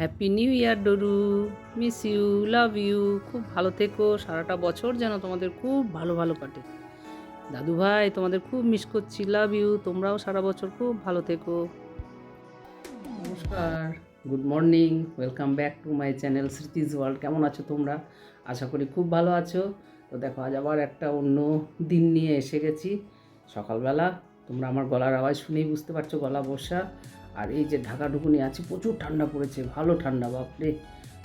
Happy new year ডরু, miss you, love you. খুব ভালো থেকো, সারাটা বছর যেন তোমাদের খুব ভালো ভালো কাটে। দাদু ভাই তোমাদের খুব মিস করছি, লাভ ইউ। তোমরাও সারা বছর খুব ভালো থেকো। নমস্কার, good morning, welcome back to my channel Smriti's world. কেমন আছো তোমরা? আশা করি খুব ভালো আছো। তো দেখো, আজ আবার একটা অন্য দিন নিয়ে এসে গেছি। সকালবেলা তোমরা আমার গলার আওয়াজ শুনেই বুঝতে পারছো গলা বসা। আর এই যে ঢাকা ঢুকুনি আছি, প্রচুর ঠান্ডা পড়েছে, ভালো ঠান্ডা, বাপরে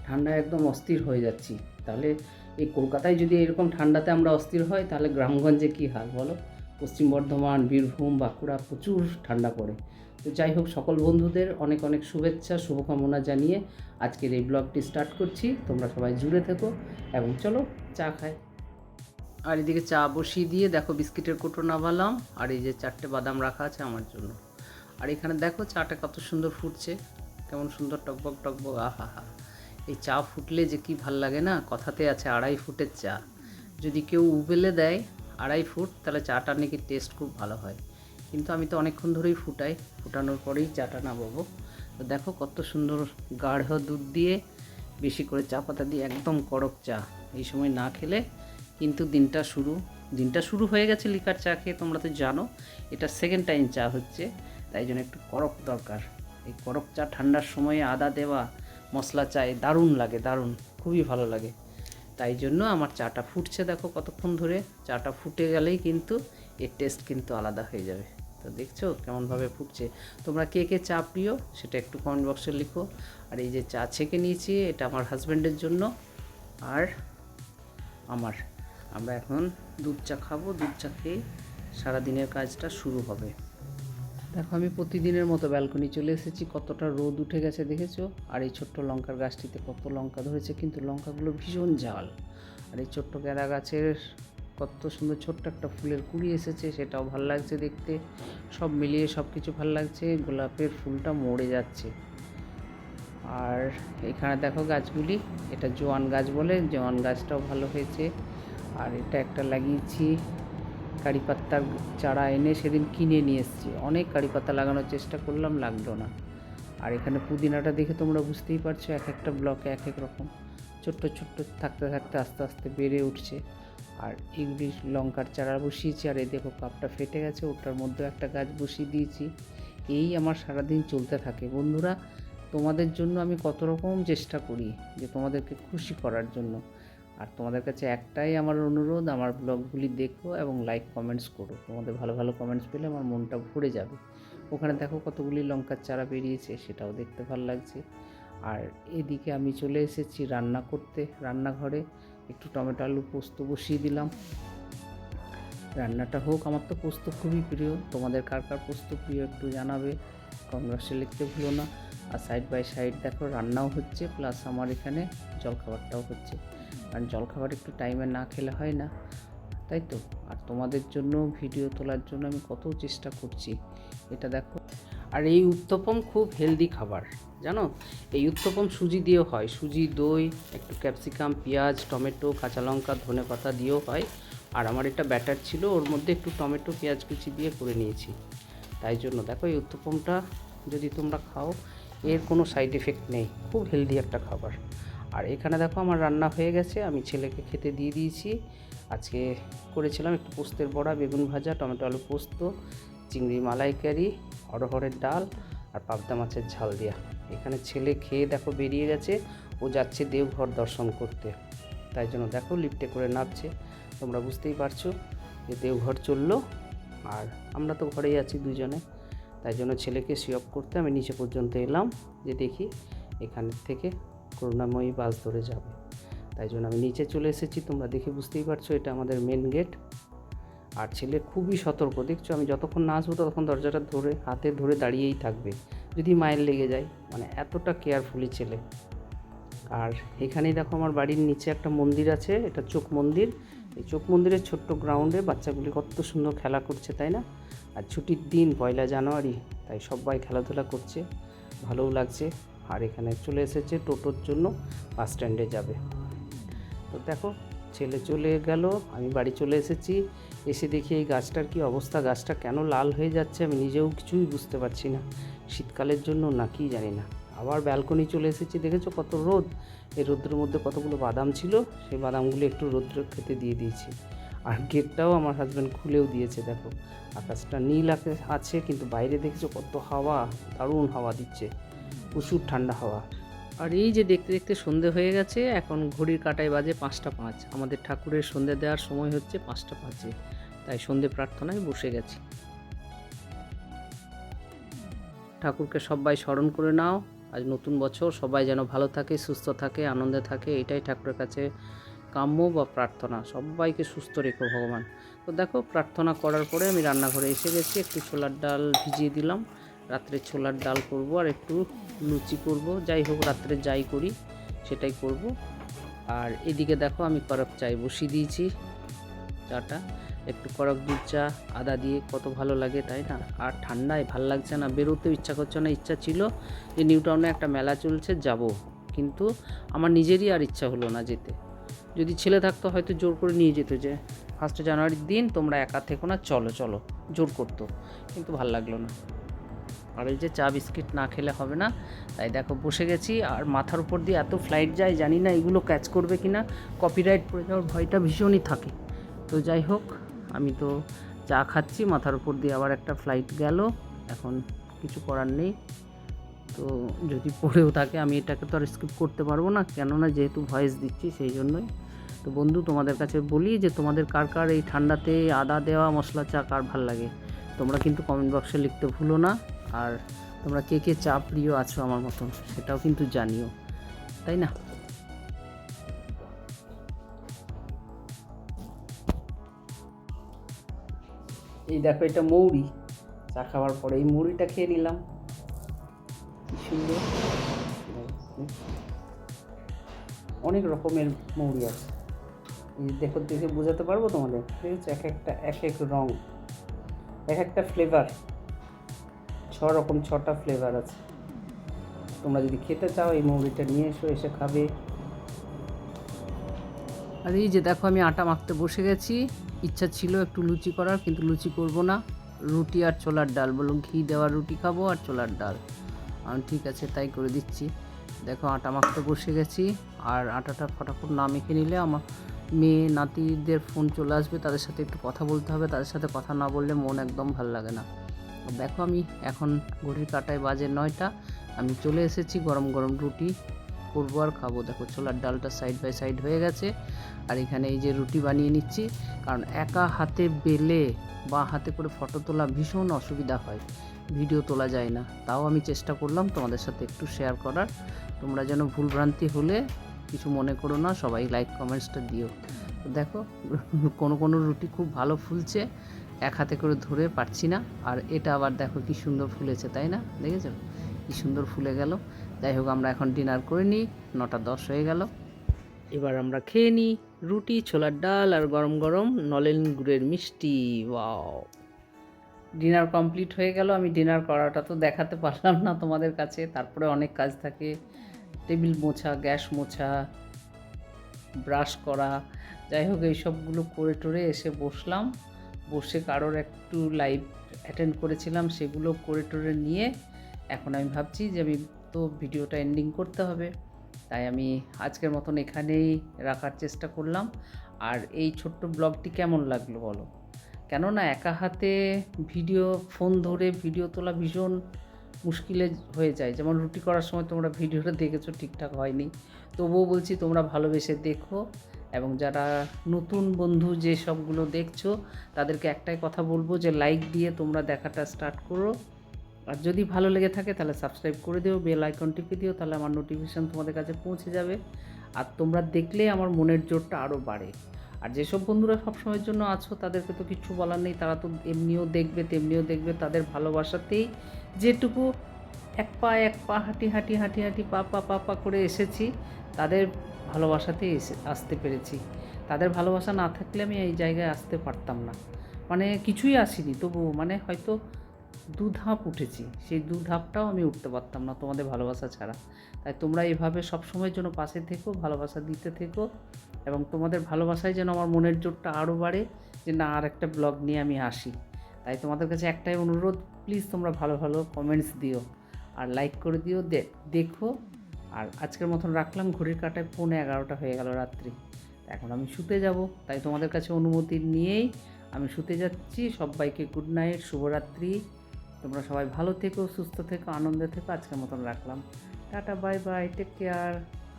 ঠান্ডায় একদম অস্থির হয়ে যাচ্ছি। তাহলে এই কলকাতায় যদি এরকম ঠান্ডাতে আমরা অস্থির হয়, তাহলে গ্রামগঞ্জে কী হাল বলো? পশ্চিম বর্ধমান, বীরভূম, বাঁকুড়া প্রচুর ঠান্ডা পড়ে। তো যাই হোক, সকল বন্ধুদের অনেক অনেক শুভেচ্ছা, শুভকামনা জানিয়ে আজকের এই ব্লগটি স্টার্ট করছি। তোমরা সবাই জুড়ে থেকো এবং চলো চা খাই। আর এদিকে চা বসিয়ে দিয়ে দেখো বিস্কিটের কোটো নামালাম, আর এই যে 4টে বাদাম রাখা আছে আমার জন্য। আর এখানে দেখো চাটা কত সুন্দর ফুটছে, কেমন সুন্দর টকবক টকবক, আহা হা। এই চা ফুটলে যে কি ভাল লাগে না, কথাতে আছে 2.5 ফুটের চা। যদি কেউ উবেলে দেয় 2.5 ফুট, তাহলে চাটা নাকি টেস্ট খুব ভালো হয়। কিন্তু আমি তো অনেকক্ষণ ধরেই ফুটাই, ফুটানোর পরেই চাটা নামাবো। তো দেখো কত সুন্দর গাঢ় দুধ দিয়ে, বেশি করে চা পাতা দিয়ে, একদম কড়ক চা। এই সময় না খেলে কিন্তু দিনটা শুরু হয়ে গেছে লিকার চা খেয়ে, তোমরা তো জানো। এটা সেকেন্ড টাইম চা হচ্ছে, তাই জন্য একটু কড়ক দরকার। এই কড়ক চা ঠান্ডার সময়ে আদা দেওয়া মশলা চায়ে দারুণ লাগে, দারুণ, খুবই ভালো লাগে। তাই জন্য আমার চাটা ফুটছে, দেখো কতক্ষণ ধরে। চাটা ফুটে গেলেই কিন্তু এর টেস্ট কিন্তু আলাদা হয়ে যাবে। তো দেখছো কেমনভাবে ফুটছে। তোমরা কে কে চা প্রিয় সেটা একটু কমেন্ট বক্সে লিখো। আর এই যে চা ছেঁকে নিয়েছি, এটা আমার হাজব্যান্ডের জন্য আর আমার। আমরা এখন দুধ চা খাবো, দুধ চা খেয়ে সারাদিনের কাজটা শুরু হবে। দেখো আমি প্রতিদিনের মতো ব্যালকনি চলে এসেছি, কতটা রোদ উঠে গেছে দেখেছো। আর এই ছোট্ট লঙ্কার গাছটিতে কত লঙ্কা ধরেছে, কিন্তু লঙ্কাগুলো ভীষণ ঝাল। আর এই ছোট্ট ক্যারা গাছের কত সুন্দর ছোট্ট একটা ফুলের কুড়ি এসেছে, সেটাও ভাল লাগছে দেখতে। সব মিলিয়ে সব কিছু ভাল লাগছে। গোলাপের ফুলটা মরে যাচ্ছে। আর এখানে দেখো গাছগুলি, এটা জোয়ান গাছ বলে, জোয়ান গাছটাও ভালো হয়েছে। আর এটা একটা লাগিয়েছি কারি পাত্তার চারা, এনে সেদিন কিনে নিয়ে এসেছি। অনেক কারি পাতা লাগানোর চেষ্টা করলাম, লাগলো না। আর এখানে পুদিনাটা দেখে তোমরা বুঝতেই পারছো, এক একটা ব্লকে এক এক রকম ছোট্ট ছোট্ট থাকতে থাকতে আস্তে আস্তে বেড়ে উঠছে। আর এগুলি লঙ্কার চারা বসিয়েছি। আর এই দেখো কাপটা ফেটে গেছে, ওটার মধ্যেও একটা গাছ বসিয়ে দিয়েছি। এই আমার সারাদিন চলতে থাকে বন্ধুরা। তোমাদের জন্য আমি কত রকম চেষ্টা করি যে তোমাদেরকে খুশি করার জন্য। আর তোমাদের কাছে একটাই আমার অনুরোধ, আমার ব্লগগুলি দেখো এবং লাইক কমেন্টস করো। তোমাদের ভালো ভালো কমেন্টস পেলে আমার মনটা ভরে যাবে। ওখানে দেখো কতগুলি লঙ্কার চারা বেরিয়েছে, সেটাও দেখতে ভালো লাগছে। আর এদিকে আমি চলে এসেছি রান্না করতে, রান্নাঘরে একটু টমেটো আলু পোস্ত বসিয়ে দিলাম। রান্নাটা হোক, আমার তো পোস্ত খুবই প্রিয়। তোমাদের কার কার পোস্ত প্রিয় একটু জানাবে, কমেন্ট বক্সে লিখতে ভুলো না। আর সাইড বাই সাইড দেখো রান্নাও হচ্ছে, প্লাস আমার এখানে জলখাবারটাও হচ্ছে। কারণ জলখাবার একটু টাইমে না খেলে হয় না, তাই তো। আর তোমাদের জন্য ভিডিও তোলার জন্য আমি কত চেষ্টা করছি, এটা দেখো। আর এই উত্তপম খুব হেলদি খাবার, জানো। এই উত্তপম সুজি দিয়েও হয়, সুজি, দই, একটু ক্যাপসিকাম, পেঁয়াজ, টমেটো, কাঁচা লঙ্কা, ধনেপাতা দিয়েও হয়। আর আমার এটা ব্যাটার ছিল, ওর মধ্যে একটু টমেটো, পেঁয়াজ কুচি দিয়ে করে নিয়েছি। তাই জন্য দেখো এই উত্তপমটা যদি তোমরা খাও, এর কোনো সাইড এফেক্ট নেই, খুব হেলদি একটা খাবার। আর এখানে দেখো আমার রান্না হয়ে গেছে, আমি ছেলেকে খেতে দিয়ে দিয়েছি। আজকে করেছিলাম একটু পোস্তের বড়া, বেগুন ভাজা, টমেটো আলু পোস্ত, চিংড়ি মালাইকারি, অড়হরের ডাল আর পাবদা মাছের ঝাল দিয়া। এখানে ছেলে খেয়ে দেখো বেরিয়ে গেছে, ও যাচ্ছে দেওঘর দর্শন করতে। তাই জন্য দেখো লিফটে করে নামছে। তোমরা বুঝতেই পারছো যে দেওঘর চললো। আর আমরা তো ঘরেই আছি দুজনে, তাই জন্য ছেলেকে সিঅপ করতে আমি নিচে পর্যন্ত এলাম, যে দেখি এখানের থেকে করুণাময়ী বাস ধরে যাবে। তাই জন্য আমি নিচে চলে এসেছি, তোমরা দেখে বুঝতেই পারছো এটা আমাদের মেন গেট। আর ছেলে খুবই সতর্ক, দেখছো আমি যতক্ষণ না আসবো ততক্ষণ দরজাটা ধরে হাতে ধরে দাঁড়িয়েই থাকবে, যদি মায়ের লেগে যায়, মানে এতটা কেয়ারফুলি ছেলে। আর এখানেই দেখো আমার বাড়ির নিচে একটা মন্দির আছে, এটা চোখ মন্দির। এই চোখ মন্দিরের ছোট্ট গ্রাউন্ডে বাচ্চাগুলি কত সুন্দর খেলা করছে, তাই না। আর ছুটির দিন 1 জানুয়ারি, তাই সবাই খেলাধুলা করছে, ভালোও লাগছে। আর এখানে চলে এসেছে টোটোর জন্য, বাস স্ট্যান্ডে যাবে। তো দেখো ছেলে চলে গেল, আমি বাড়ি চলে এসেছি। এসে দেখি এই গাছটার কি অবস্থা, গাছটা কেন লাল হয়ে যাচ্ছে আমি নিজেও কিছুই বুঝতে পারছি না, শীতকালের জন্য না কি জানি না। আবার ব্যালকনি চলে এসেছি, দেখেছো কত রোদ। এই রোদ্রের মধ্যে কতগুলো বাদাম ছিল, সেই বাদামগুলো একটু রোদ্র খেতে দিয়ে দিয়েছি। আর গেটটাও আমার হাজব্যান্ড খুলেও দিয়েছে। দেখো আকাশটা নীল আছে, কিন্তু বাইরে দেখেছো কত হাওয়া, দারুণ হাওয়া দিচ্ছে, প্রচুর ঠান্ডা হাওয়া। আর এই যে দেখতে দেখতে সন্ধে হয়ে গেছে, এখন ঘড়ির কাঁটায় বাজে 5টা 5। আমাদের ঠাকুরের সন্ধে দেওয়ার সময় হচ্ছে 5টা 5, তাই সন্ধে প্রার্থনায় বসে গেছি। ঠাকুরকে সবাই স্মরণ করে নাও, আজ নতুন বছর, সবাই যেন ভালো থাকে, সুস্থ থাকে, আনন্দে থাকে, এটাই ঠাকুরের কাছে কাম্য বা প্রার্থনা। সবাইকে সুস্থ রেখো ভগবান। তো দেখো প্রার্থনা করার পরে আমি রান্নাঘরে এসে গেছি, একটু ছোলার ডাল ভিজিয়ে দিলাম। রাত্রে ছোলার ডাল করব আর একটু লুচি করব, যাই হোক রাত্রে যাই করি সেটাই করব। আর এদিকে দেখো আমি কড়ক চাই বসিয়ে দিয়েছি, চাটা একটু কড়ক দুধ চা আদা দিয়ে, কত ভালো লাগে তাই না। আর ঠান্ডায় ভাল লাগছে না, বেরোতেও ইচ্ছা করছে না। ইচ্ছা ছিল যে নিউ টাউনে একটা মেলা চলছে যাব, কিন্তু আমার নিজেরই আর ইচ্ছা হলো না যেতে। যদি ছেলে থাকতো হয়তো জোর করে নিয়ে যেত, যে 1 জানুয়ারির দিন তোমরা একা থেকো না, চলো চলো, জোর করতো, কিন্তু ভাল লাগলো না। আর এই যে চা বিস্কিট না খেলে হবে না, তাই দেখো বসে গেছি। আর মাথার উপর দিয়ে এত ফ্লাইট যায়, জানি না এগুলো ক্যাচ করবে কি না, কপিরাইট পড়ে যাওয়ার ভয়টা ভীষণই থাকে। তো যাই হোক, আমি তো চা খাচ্ছি, মাথার উপর দিয়ে আবার একটা ফ্লাইট গেল, এখন কিছু করার নেই। তো যদি পড়েও থাকে আমি এটাকে তো আর স্কিপ করতে পারবো না, কেননা যেহেতু ভয়েস দিচ্ছি সেই জন্যই। তো বন্ধু তোমাদের কাছে বলি যে তোমাদের কার কার এই ঠান্ডাতে আদা দেওয়া মশলা চা কার ভাল লাগে, তোমরা কিন্তু কমেন্ট বক্সে লিখতে ভুলো না। আর তোমরা কে কে চা প্রিয় আছো আমার মতন, সেটাও কিন্তু জানিও, তাই না। এই দেখো এটা মৌরি, চা খাওয়ার পরে এই মুড়িটা খেয়ে নিলাম, কি সুন্দর। অনেক রকমের মৌরি আছে, এই দেখো, দেখে বোঝাতে পারবো তোমাদের, দেখেছো এক একটা এক এক রং, এক একটা ফ্লেভার, 6 রকম 6টা ফ্লেভার আছে। তোমরা যদি খেতে চাও এই মৌরিটা নিয়ে এসো, এসে খাবে। আর এই যে দেখো আমি আটা মাখতে বসে গেছি, ইচ্ছা ছিল একটু লুচি করার, কিন্তু লুচি করব না, রুটি আর ছোলার ডাল, বললো ঘি দেওয়া রুটি খাবো আর ছোলার ডাল। আমি ঠিক আছে তাই করে দিচ্ছি। দেখো আটা মাখতে বসে গেছি, আর আটাটা ফটাফট না মেখে নিলে আমার মেয়ে নাতিদের ফোন চলে আসবে, তাদের সাথে একটু কথা বলতে হবে, তাদের সাথে কথা না বললে মন একদম ভাল লাগে না। দেখো আমি এখন ঘড়ির কাঁটায় বাজে 9টা, আমি চলে এসেছি, গরম গরম রুটি করবো আর খাবো। দেখো ছোলার ডালটা সাইড বাই সাইড হয়ে গেছে, আর এখানে এই যে রুটি বানিয়ে নিচ্ছি, কারণ একা হাতে বেলে বা হাতে করে ফটো তোলা ভীষণ অসুবিধা হয়, ভিডিও তোলা যায় না। তাও আমি চেষ্টা করলাম তোমাদের সাথে একটু শেয়ার করার, তোমরা যেন ভুলভ্রান্তি হলে কিছু মনে করো না, সবাই লাইক কমেন্টসটা দিও। তো দেখো কোনো রুটি খুব ভালো ফুলছে, এক হাতে করে ধরে পারছি না। আর এটা আবার দেখো কি সুন্দর ফুলেছে, তাই না, দেখেছো কি সুন্দর ফুলে গেল। যাই হোক আমরা এখন ডিনার করে নিই, 9টা 10 হয়ে গেল, এবার আমরা খেয়ে নিই রুটি, ছোলার ডাল আর গরম গরম নলেন গুড়ের মিষ্টি। ওয়াও, ডিনার কমপ্লিট হয়ে গেল। আমি ডিনার করাটা তো দেখাতে পারলাম না তোমাদের কাছে, তারপরে অনেক কাজ থাকে, টেবিল মোছা, গ্যাস মোছা, ব্রাশ করা, যাই হোক এইসবগুলো করে টোরে এসে বসলাম, বসে কারোর একটু লাইভ অ্যাটেন্ড করেছিলাম, সেগুলো করে টোরে নিয়ে এখন আমি ভাবছি যে আমি তো ভিডিওটা এন্ডিং করতে হবে, তাই আমি আজকের মতন এখানেই রাখার চেষ্টা করলাম। আর এই ছোট্ট ব্লগটি কেমন লাগলো বলো, কেননা একা হাতে ফোন ধরে ভিডিও তোলা ভীষণ মুশকিলে হয়ে যায়। যেমন রুটি করার সময় তোমরা ভিডিওটা দেখেছো, ঠিকঠাক হয়নি, তবুও বলছি তোমরা ভালোবেসে দেখো। এবং যারা নতুন বন্ধু যে সবগুলো দেখছো, তাদেরকে একটাই কথা বলবো যে লাইক দিয়ে তোমরা দেখাটা স্টার্ট করো। আর যদি ভালো লেগে থাকে তাহলে সাবস্ক্রাইব করে দিও, বেল আইকন টিপে দিও, তাহলে আমার নোটিফিকেশান তোমাদের কাছে পৌঁছে যাবে। আর তোমরা দেখলে আমার মনের জোরটা আরও বাড়ে। আর যেসব বন্ধুরা সবসময়ের জন্য আছো তাদেরকে তো কিচ্ছু বলার নেই, তারা তো এমনিও দেখবে তেমনিও দেখবে, তাদের ভালোবাসাতেই যেটুকু এক পা হাঁটি হাঁটি হাঁটি হাঁটি পা পা পা পা করে এসেছি, তাদের ভালোবাসাতেই আসতে পেরেছি। তাদের ভালোবাসা না থাকলে আমি এই জায়গায় আসতে পারতাম না, মানে কিছুই আসিনি, তবু মানে হয়তো 2 ধাপ উঠেছি, সেই 2 ধাপটাও আমি উঠতে পারতাম না তোমাদের ভালোবাসা ছাড়া। তাই তোমরা এইভাবে সবসময়ের জন্য পাশে থেকো, ভালোবাসা দিতে থেকো, এবং তোমাদের ভালোবাসায় যেন আমার মনের জোরটা আরও বাড়ে, যে না আর একটা ব্লগ নিয়ে আমি আসি। তাই তোমাদের কাছে একটাই অনুরোধ, প্লিজ তোমরা ভালো ভালো কমেন্টস দিও। আর লাইক করে দিও, দেখো। আর আজকের মতন রাখলাম, ঘড়ির কাঁটায় 11:45 হয়ে গেল রাত্রি। এখন আমি শুতে যাব, তাই তোমাদের কাছে অনুমতি নিয়েই আমি শুতে যাচ্ছি। সবাইকে গুড নাইট, শুভরাত্রি। তোমরা সবাই ভালো থেকো, সুস্থ থেকো, আনন্দে থেকো। আজকের মতন রাখলাম, tata, bye bye, take care.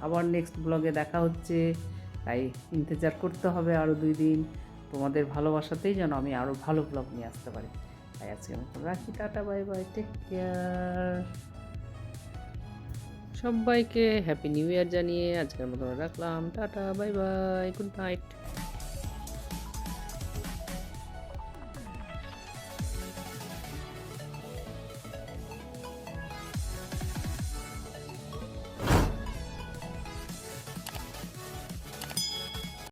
আবার নেক্সট ব্লগে দেখা হচ্ছে, তাই ইন্তজার করতে হবে আরও 2 দিন। তোমাদের ভালোবাসাতেই যেন আমি আরও ভালো ব্লগ নিয়ে আসতে পারি। তাই আজকের মতন রাখি, tata, bye bye, take care. সবাইকে হ্যাপি নিউ ইয়ার জানিয়ে আজকের মতন রাখলাম, tata, bye bye, good night.